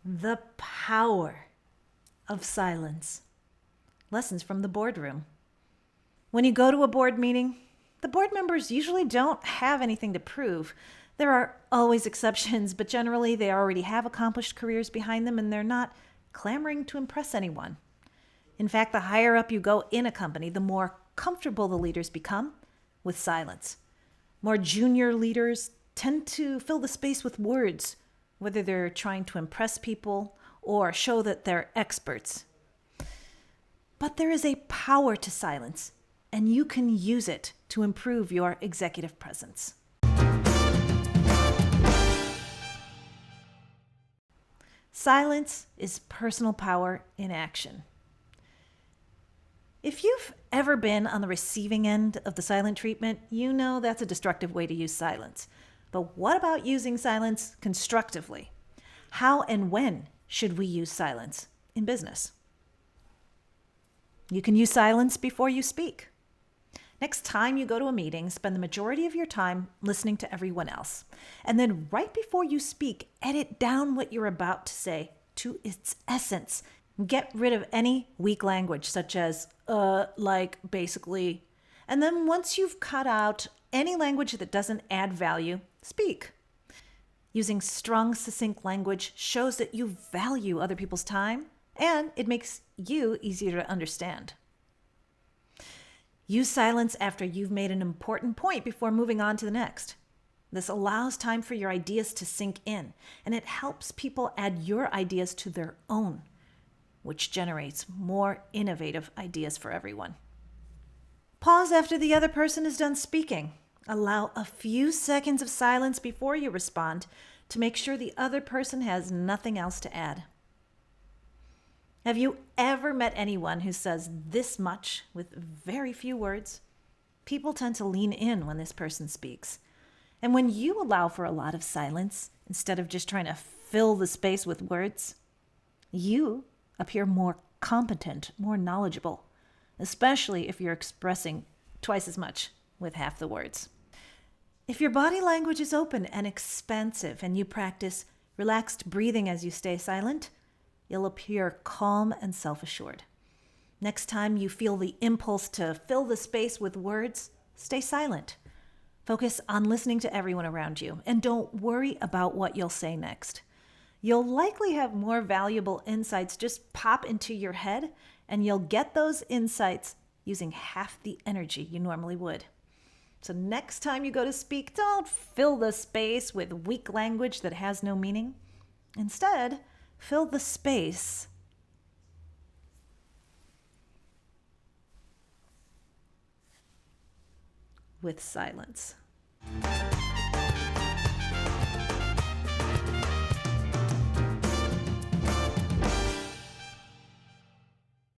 The power of silence. Lessons from the boardroom. When you go to a board meeting, the board members usually don't have anything to prove. There are always exceptions, but generally they already have accomplished careers behind them and they're not clamoring to impress anyone. In fact, the higher up you go in a company, the more comfortable the leaders become with silence. More junior leaders tend to fill the space with words, whether they're trying to impress people or show that they're experts. But there is a power to silence, and you can use it to improve your executive presence. Silence is personal power in action. If you've ever been on the receiving end of the silent treatment, you know that's a destructive way to use silence. But what about using silence constructively? How and when should we use silence in business? You can use silence before you speak. Next time you go to a meeting, spend the majority of your time listening to everyone else. And then right before you speak, edit down what you're about to say to its essence. Get rid of any weak language such as, like, basically. And then once you've cut out any language that doesn't add value, speak. Using strong, succinct language shows that you value other people's time, and it makes you easier to understand. Use silence after you've made an important point before moving on to the next. This allows time for your ideas to sink in, and it helps people add your ideas to their own, which generates more innovative ideas for everyone. Pause after the other person is done speaking. Allow a few seconds of silence before you respond to make sure the other person has nothing else to add. Have you ever met anyone who says this much with very few words? People tend to lean in when this person speaks. And when you allow for a lot of silence, instead of just trying to fill the space with words, you appear more competent, more knowledgeable, especially if you're expressing twice as much with half the words. If your body language is open and expansive and you practice relaxed breathing as you stay silent, you'll appear calm and self-assured. Next time you feel the impulse to fill the space with words, stay silent. Focus on listening to everyone around you and don't worry about what you'll say next. You'll likely have more valuable insights just pop into your head, and you'll get those insights using half the energy you normally would. So next time you go to speak, don't fill the space with weak language that has no meaning. Instead, fill the space with silence.